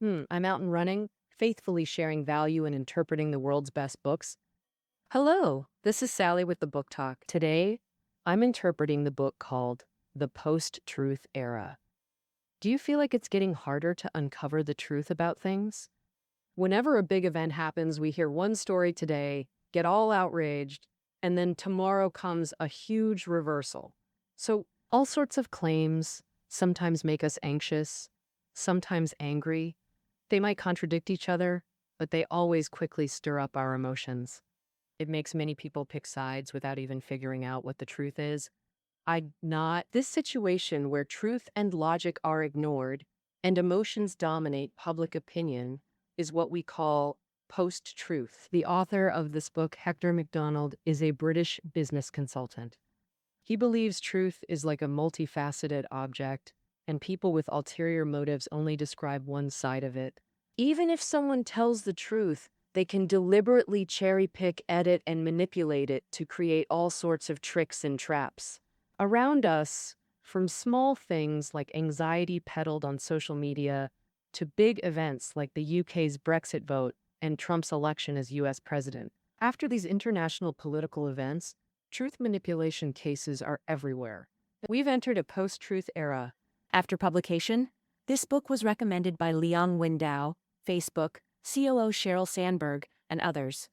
I'm out and running, faithfully sharing value and interpreting the world's best books. Hello, this is Sally with the Book Talk. Today, I'm interpreting the book called The Post-Truth Era. Do you feel like it's getting harder to uncover the truth about things? Whenever a big event happens, we hear one story today, get all outraged, and then tomorrow comes a huge reversal. So, all sorts of claims sometimes make us anxious, sometimes angry. They might contradict each other, but they always quickly stir up our emotions. It makes many people pick sides without even figuring out what the truth is. This situation where truth and logic are ignored and emotions dominate public opinion is what we call post-truth. The author of this book, Hector MacDonald, is a British business consultant. He believes truth is like a multifaceted object, and people with ulterior motives only describe one side of it. Even if someone tells the truth, they can deliberately cherry-pick, edit, and manipulate it to create all sorts of tricks and traps. Around us, from small things like anxiety peddled on social media to big events like the UK's Brexit vote and Trump's election as US president. After these international political events, truth manipulation cases are everywhere. We've entered a post-truth era. After publication, this book was recommended by Liang Windao, Facebook, COO Sheryl Sandberg, and others.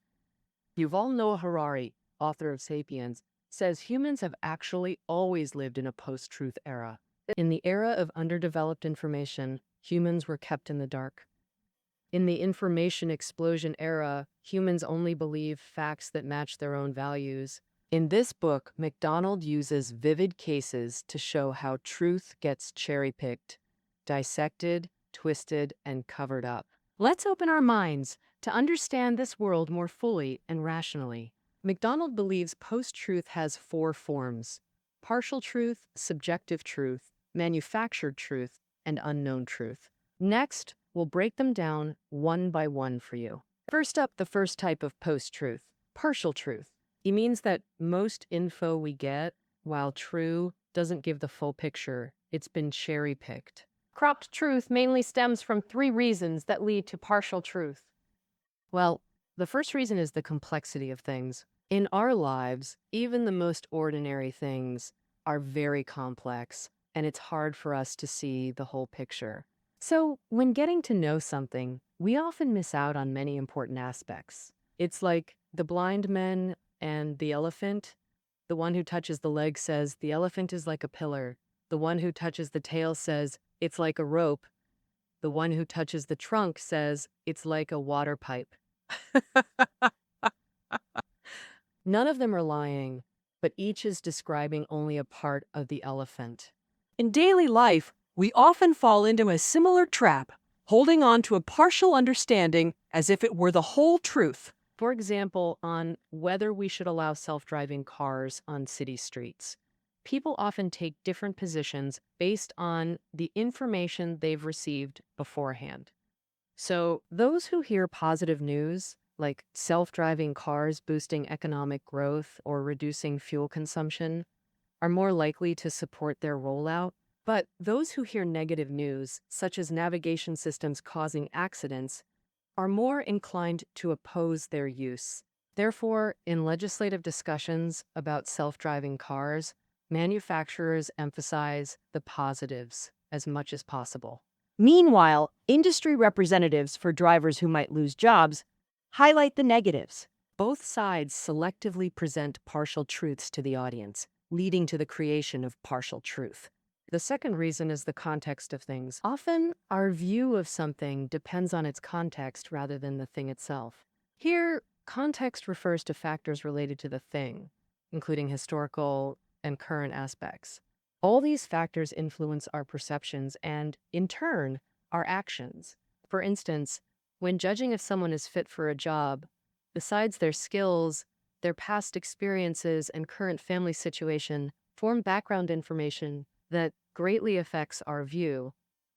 Yuval Noah Harari, author of *Sapiens*, says humans have actually always lived in a post-truth era. In the era of underdeveloped information, humans were kept in the dark. In the information explosion era, humans only believe facts that match their own values. In this book, MacDonald uses vivid cases to show how truth gets cherry-picked, dissected, twisted, and covered up. Let's open our minds to understand this world more fully and rationally. MacDonald believes post-truth has 4 forms: partial truth, subjective truth, manufactured truth, and unknown truth. Next, we'll break them down one by one for you. First up, the first type of post-truth, partial truth. It means that most info we get, while true, doesn't give the full picture. It's been cherry-picked. Cropped truth mainly stems from 3 reasons that lead to partial truth. Well, the first reason is the complexity of things. In our lives, even the most ordinary things are very complex, and it's hard for us to see the whole picture. So, when getting to know something, we often miss out on many important aspects. It's like the blind men and the elephant. The one who touches the leg says, the elephant is like a pillar. The one who touches the tail says, it's like a rope. The one who touches the trunk says, it's like a water pipe. None of them are lying, but each is describing only a part of the elephant. In daily life, we often fall into a similar trap, holding on to a partial understanding as if it were the whole truth. For example, on whether we should allow self-driving cars on city streets. People often take different positions based on the information they've received beforehand. So those who hear positive news, like self-driving cars boosting economic growth or reducing fuel consumption, are more likely to support their rollout. But those who hear negative news, such as navigation systems causing accidents, are more inclined to oppose their use. Therefore, in legislative discussions about self-driving cars, manufacturers emphasize the positives as much as possible. Meanwhile, industry representatives for drivers who might lose jobs highlight the negatives. Both sides selectively present partial truths to the audience, leading to the creation of partial truth. The second reason is the context of things. Often, our view of something depends on its context rather than the thing itself. Here, context refers to factors related to the thing, including historical and current aspects. All these factors influence our perceptions and, in turn, our actions. For instance, when judging if someone is fit for a job, besides their skills, their past experiences and current family situation form background information that greatly affects our view.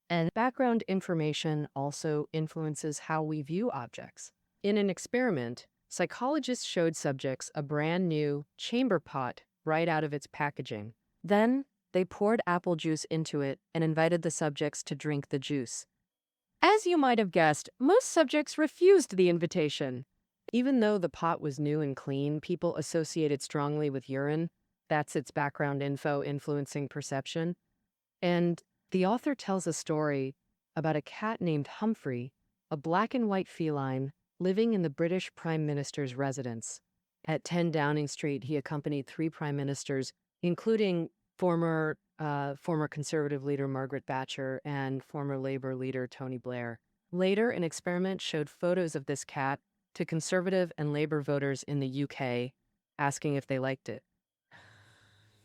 And background information also influences how we view objects. In an experiment, psychologists showed subjects a brand new chamber pot right out of its packaging. Then, they poured apple juice into it and invited the subjects to drink the juice. As you might have guessed, most subjects refused the invitation. Even though the pot was new and clean, people associate it strongly with urine. That's its background info influencing perception. And the author tells a story about a cat named Humphrey, a black and white feline living in the British Prime Minister's residence. At 10 Downing Street, he accompanied 3 prime ministers, including former Conservative leader Margaret Thatcher and former Labour leader Tony Blair. Later, an experiment showed photos of this cat to Conservative and Labour voters in the UK, asking if they liked it.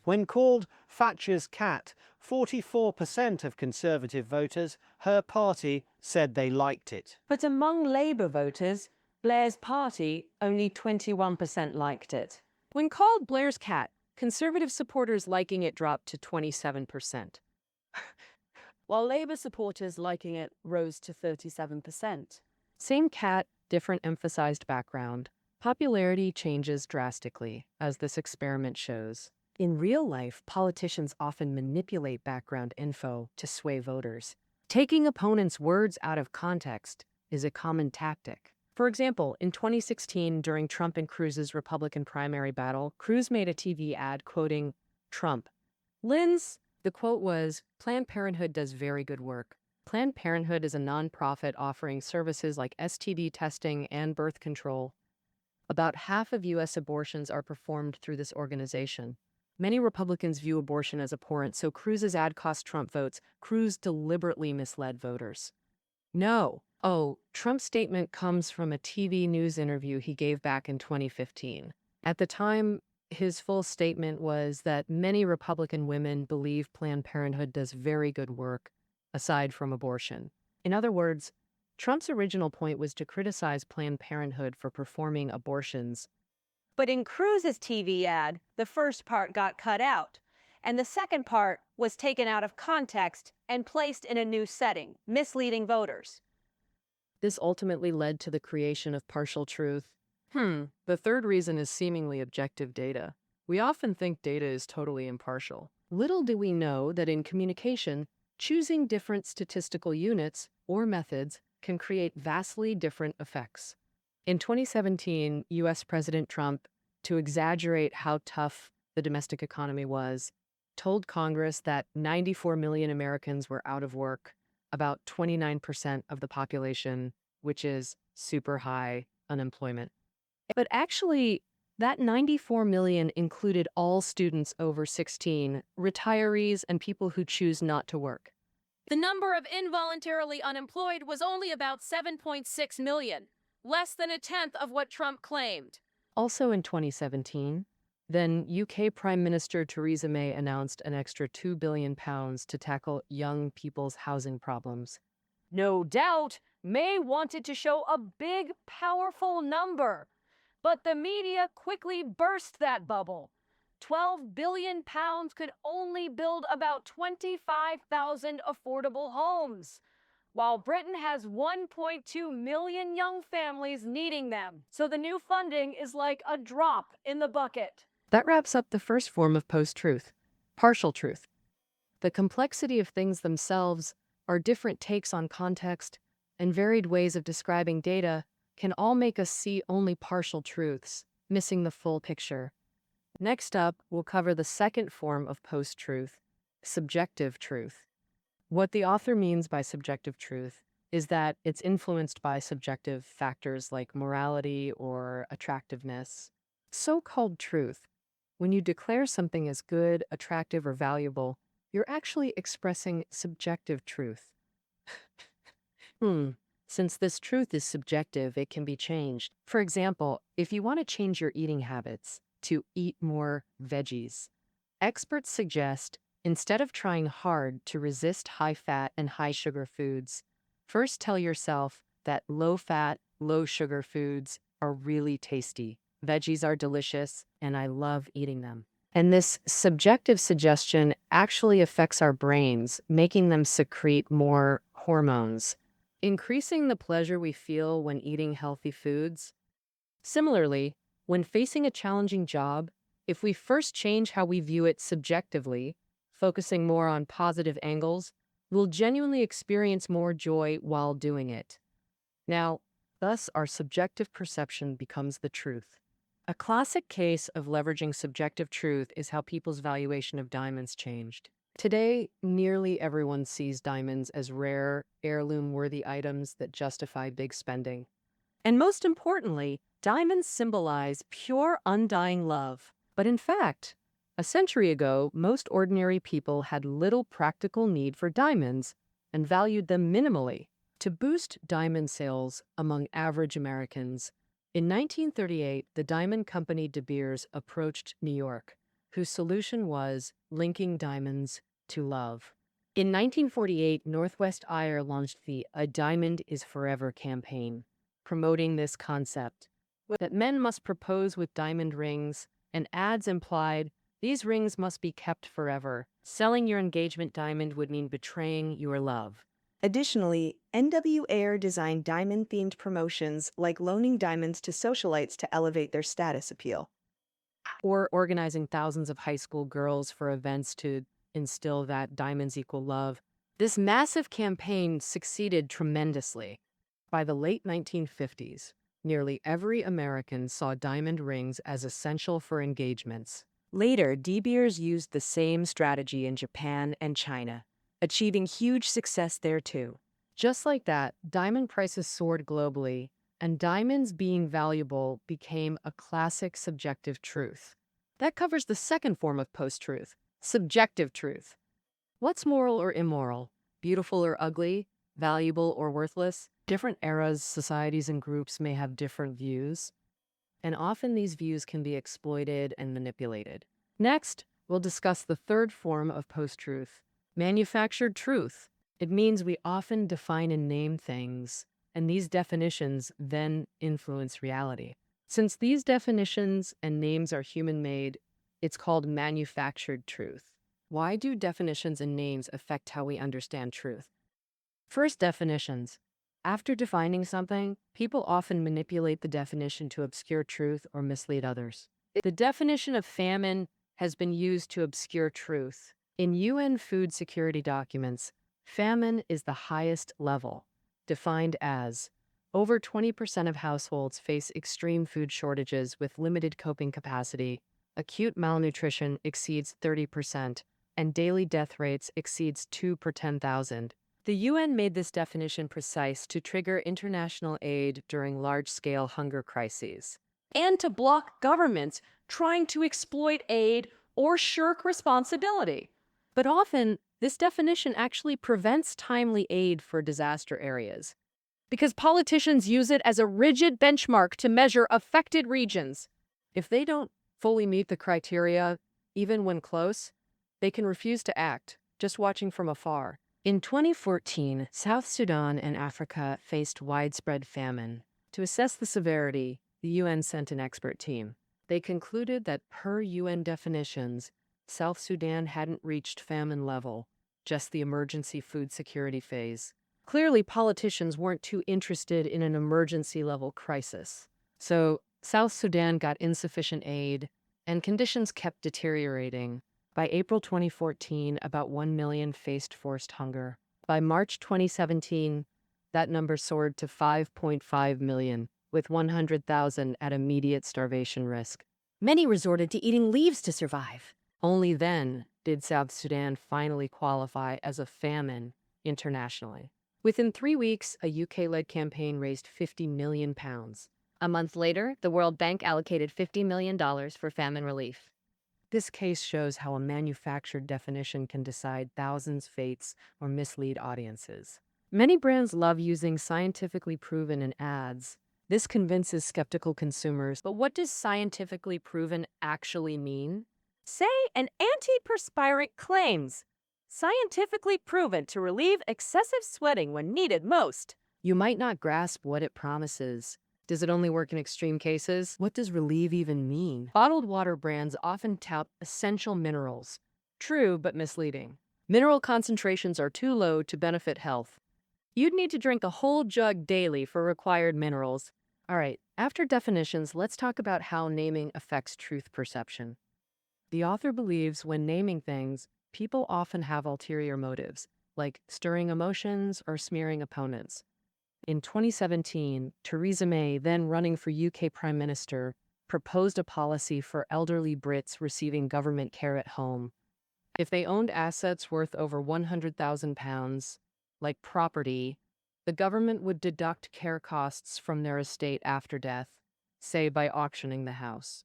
When called Thatcher's cat, 44% of Conservative voters, her party, said they liked it. But among Labour voters, Blair's party, only 21% liked it. When called Blair's cat, Conservative supporters liking it dropped to 27%, while Labour supporters liking it rose to 37%. Same cat, different emphasized background. Popularity changes drastically, as this experiment shows. In real life, politicians often manipulate background info to sway voters. Taking opponents' words out of context is a common tactic. For example, in 2016, during Trump and Cruz's Republican primary battle, Cruz made a TV ad quoting Trump. The quote was, "Planned Parenthood does very good work." Planned Parenthood is a nonprofit offering services like STD testing and birth control. About half of U.S. abortions are performed through this organization. Many Republicans view abortion as abhorrent, so Cruz's ad cost Trump votes. Cruz deliberately misled voters. Trump's statement comes from a TV news interview he gave back in 2015. At the time, his full statement was that many Republican women believe Planned Parenthood does very good work, aside from abortion. In other words, Trump's original point was to criticize Planned Parenthood for performing abortions. But in Cruz's TV ad, the first part got cut out, and the second part was taken out of context and placed in a new setting, misleading voters. This ultimately led to the creation of partial truth. The third reason is seemingly objective data. We often think data is totally impartial. Little do we know that in communication, choosing different statistical units or methods can create vastly different effects. In 2017, U.S. President Trump, to exaggerate how tough the domestic economy was, told Congress that 94 million Americans were out of work, about 29% of the population, which is super high unemployment. But actually, that 94 million included all students over 16, retirees, and people who choose not to work. The number of involuntarily unemployed was only about 7.6 million, less than a tenth of what Trump claimed. Also in 2017, then UK Prime Minister Theresa May announced an extra £2 billion to tackle young people's housing problems. No doubt, May wanted to show a big, powerful number, but the media quickly burst that bubble. £12 billion could only build about 25,000 affordable homes, while Britain has 1.2 million young families needing them. So the new funding is like a drop in the bucket. That wraps up the first form of post-truth, partial truth. The complexity of things themselves, our different takes on context, and varied ways of describing data can all make us see only partial truths, missing the full picture. Next up, we'll cover the second form of post-truth, subjective truth. What the author means by subjective truth is that it's influenced by subjective factors like morality or attractiveness. So-called truth, when you declare something as good, attractive, or valuable, you're actually expressing subjective truth. Since this truth is subjective, it can be changed. For example, if you want to change your eating habits to eat more veggies, experts suggest instead of trying hard to resist high-fat and high-sugar foods, first tell yourself that low-fat, low-sugar foods are really tasty. Veggies are delicious, and I love eating them. And this subjective suggestion actually affects our brains, making them secrete more hormones, increasing the pleasure we feel when eating healthy foods. Similarly, when facing a challenging job, if we first change how we view it subjectively, focusing more on positive angles, will genuinely experience more joy while doing it. Now, thus, our subjective perception becomes the truth. A classic case of leveraging subjective truth is how people's valuation of diamonds changed. Today, nearly everyone sees diamonds as rare, heirloom-worthy items that justify big spending. And most importantly, diamonds symbolize pure, undying love. But in fact, a century ago, most ordinary people had little practical need for diamonds and valued them minimally. To boost diamond sales among average Americans, in 1938, the diamond company De Beers approached New York, whose solution was linking diamonds to love. In 1948, Northwest Ire launched the A Diamond is Forever campaign, promoting this concept that men must propose with diamond rings, and ads implied these rings must be kept forever. Selling your engagement diamond would mean betraying your love. Additionally, NW Air designed diamond-themed promotions like loaning diamonds to socialites to elevate their status appeal. Or organizing thousands of high school girls for events to instill that diamonds equal love. This massive campaign succeeded tremendously. By the late 1950s, nearly every American saw diamond rings as essential for engagements. Later, De Beers used the same strategy in Japan and China, achieving huge success there too. Just like that, diamond prices soared globally, and diamonds being valuable became a classic subjective truth. That covers the second form of post-truth, subjective truth. What's moral or immoral? Beautiful or ugly? Valuable or worthless? Different eras, societies, and groups may have different views, and often these views can be exploited and manipulated. Next, we'll discuss the third form of post-truth, manufactured truth. It means we often define and name things, and these definitions then influence reality. Since these definitions and names are human-made, it's called manufactured truth. Why do definitions and names affect how we understand truth? First, definitions. After defining something, people often manipulate the definition to obscure truth or mislead others. The definition of famine has been used to obscure truth. In UN food security documents, famine is the highest level, defined as over 20% of households face extreme food shortages with limited coping capacity, acute malnutrition exceeds 30%, and daily death rates exceeds 2 per 10,000. The UN made this definition precise to trigger international aid during large-scale hunger crises, And to block governments trying to exploit aid or shirk responsibility. but often this definition actually prevents timely aid for disaster areas, because politicians use it as a rigid benchmark to measure affected regions. If they don't fully meet the criteria, even when close, they can refuse to act, just watching from afar. In 2014, South Sudan and Africa faced widespread famine. To assess the severity, the UN sent an expert team. They concluded that per UN definitions, South Sudan hadn't reached famine level, just the emergency food security phase. Clearly, politicians weren't too interested in an emergency-level crisis. So, South Sudan got insufficient aid, and conditions kept deteriorating. By April 2014, about 1 million faced forced hunger. By March 2017, that number soared to 5.5 million, with 100,000 at immediate starvation risk. Many resorted to eating leaves to survive. Only then did South Sudan finally qualify as a famine internationally. Within 3 weeks, a UK-led campaign raised £50 million. A month later, the World Bank allocated $50 million for famine relief. This case shows how a manufactured definition can decide thousands' fates or mislead audiences. Many brands love using scientifically proven in ads. This convinces skeptical consumers. But what does scientifically proven actually mean? Say an antiperspirant claims, scientifically proven to relieve excessive sweating when needed most. You might not grasp what it promises. Does it only work in extreme cases? What does relieve even mean? Bottled water brands often tout essential minerals. True, but misleading. Mineral concentrations are too low to benefit health. You'd need to drink a whole jug daily for required minerals. All right, after definitions, let's talk about how naming affects truth perception. The author believes when naming things, people often have ulterior motives. like stirring emotions or smearing opponents. In 2017, Theresa May, then running for UK Prime Minister, proposed a policy for elderly Brits receiving government care at home. If they owned assets worth over £100,000, like property, the government would deduct care costs from their estate after death, say by auctioning the house.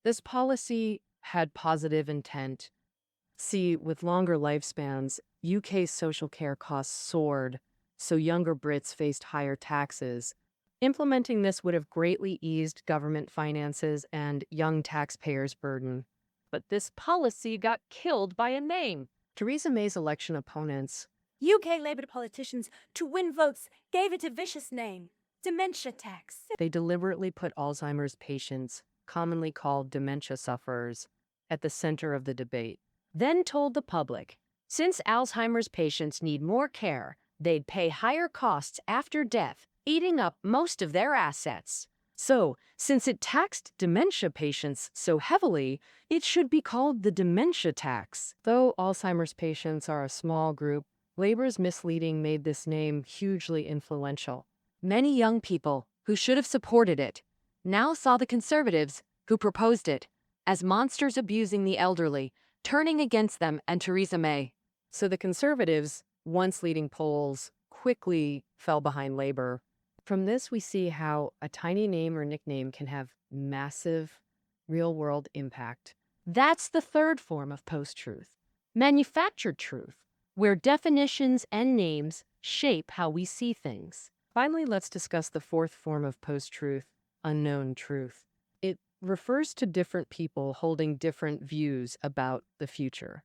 This policy had positive intent. See, with longer lifespans, UK's social care costs soared, so younger Brits faced higher taxes. Implementing this would have greatly eased government finances and young taxpayers' burden. But this policy got killed by a name. Theresa May's election opponents, UK Labour politicians, to win votes, gave it a vicious name: dementia tax. they deliberately put Alzheimer's patients, commonly called dementia sufferers, at the center of the debate. Then told the public, since Alzheimer's patients need more care, they'd pay higher costs after death, eating up most of their assets. So, since it taxed dementia patients so heavily, it should be called the dementia tax. Though Alzheimer's patients are a small group, Labour's misleading made this name hugely influential. Many young people who should have supported it now saw the Conservatives, who proposed it, as monsters abusing the elderly, turning against them and Theresa May. So the Conservatives, once leading polls, quickly fell behind Labour. From this, we see how a tiny name or nickname can have massive, real-world impact. That's the third form of post-truth, manufactured truth, where definitions and names shape how we see things. Finally, let's discuss the fourth form of post-truth, unknown truth. It refers to different people holding different views about the future.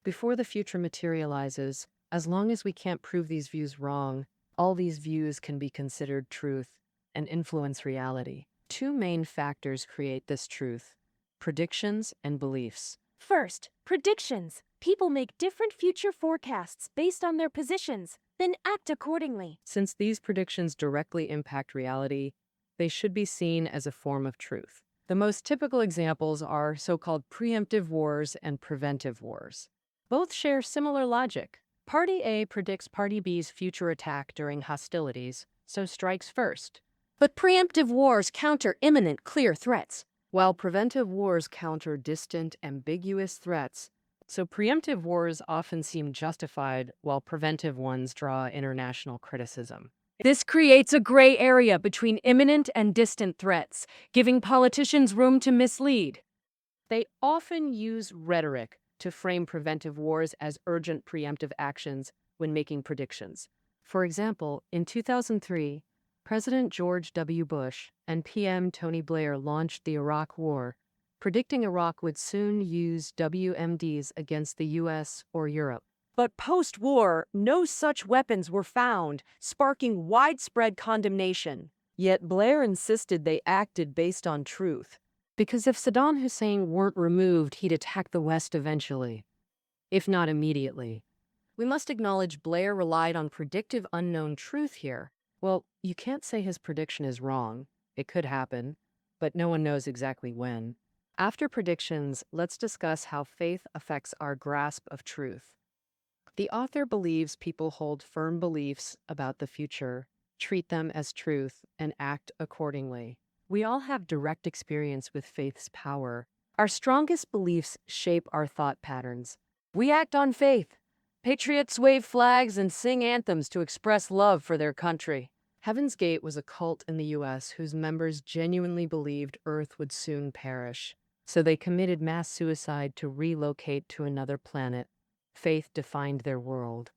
Before the future materializes, as long as we can't prove these views wrong, all these views can be considered truth and influence reality. Two main factors create this truth: predictions and beliefs. First, predictions. People make different future forecasts based on their positions, then act accordingly. Since these predictions directly impact reality, they should be seen as a form of truth. The most typical examples are so-called preemptive wars and preventive wars. Both share similar logic. Party A predicts Party B's future attack during hostilities, so strikes first, But preemptive wars counter imminent, clear threats. while preventive wars counter distant, ambiguous threats. So preemptive wars often seem justified, while preventive ones draw international criticism. This creates a gray area between imminent and distant threats, giving politicians room to mislead. They often use rhetoric to frame preventive wars as urgent preemptive actions when making predictions. For example, in 2003, President George W. Bush and PM Tony Blair launched the Iraq War, predicting Iraq would soon use WMDs against the US or Europe. But post-war, no such weapons were found, sparking widespread condemnation. Yet Blair insisted they acted based on truth. Because if Saddam Hussein weren't removed, he'd attack the West eventually, if not immediately. We must acknowledge Blair relied on predictive unknown truth here. Well, you can't say his prediction is wrong. It could happen, but no one knows exactly when. After predictions, let's discuss how faith affects our grasp of truth. The author believes people hold firm beliefs about the future, treat them as truth, and act accordingly. We all have direct experience with faith's power. Our strongest beliefs shape our thought patterns. We act on faith. Patriots wave flags and sing anthems to express love for their country. Heaven's Gate was a cult in the US whose members genuinely believed Earth would soon perish, so they committed mass suicide to relocate to another planet. Faith defined their world.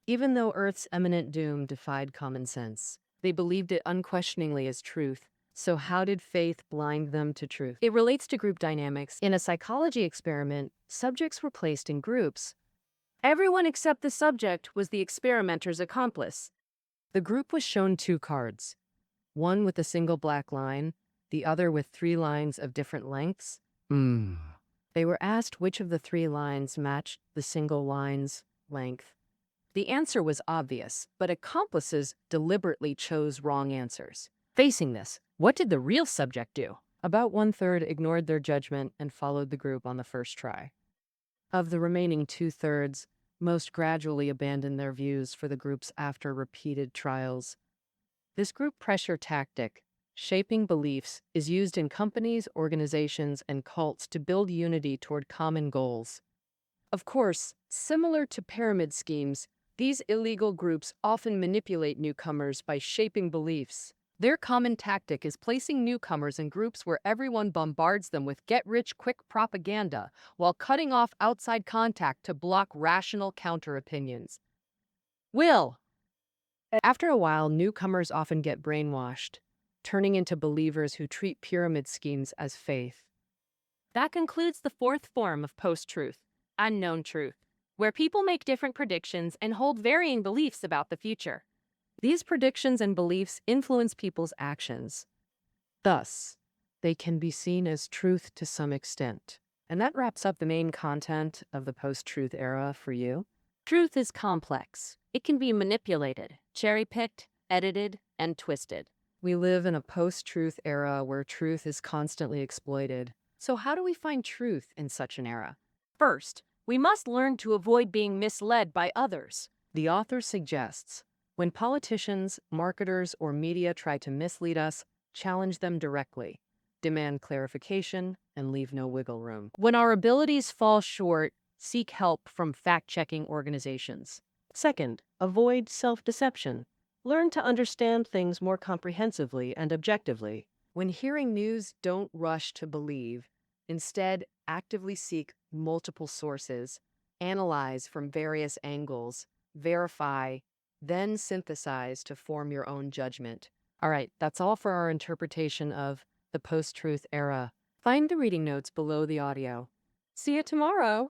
Even though Earth's imminent doom defied common sense, they believed it unquestioningly as truth. So how did faith blind them to truth? It relates to group dynamics. In a psychology experiment, subjects were placed in groups. Everyone except the subject was the experimenter's accomplice. The group was shown two cards, one with a single black line, the other with 3 lines of different lengths. They were asked which of the 3 lines matched the single line's length. The answer was obvious, but accomplices deliberately chose wrong answers. Facing this, what did the real subject do? About 1/3 ignored their judgment and followed the group on the first try. Of the remaining 2/3, Most gradually abandon their views for the groups after repeated trials. This group pressure tactic, shaping beliefs, is used in companies, organizations, and cults to build unity toward common goals. Of course, similar to pyramid schemes, these illegal groups often manipulate newcomers by shaping beliefs. Their common tactic is placing newcomers in groups where everyone bombards them with get-rich-quick propaganda while cutting off outside contact to block rational counter-opinions. After a while, newcomers often get brainwashed, turning into believers who treat pyramid schemes as faith. That concludes the fourth form of post-truth, unknown truth, where people make different predictions and hold varying beliefs about the future. These predictions and beliefs influence people's actions. Thus, they can be seen as truth to some extent. And that wraps up the main content of the post-truth era for you. Truth is complex. It can be manipulated, cherry-picked, edited, and twisted. We live in a post-truth era where truth is constantly exploited. So how do we find truth in such an era? First, we must learn to avoid being misled by others. The author suggests, when politicians, marketers, or media try to mislead us, challenge them directly, demand clarification, and leave no wiggle room. When our abilities fall short, seek help from fact-checking organizations. Second, avoid self-deception. Learn to understand things more comprehensively and objectively. When hearing news, don't rush to believe. Instead, actively seek multiple sources, analyze from various angles, verify, then synthesize to form your own judgment. All right, that's all for our interpretation of the post-truth era. Find the reading notes below the audio. See you tomorrow!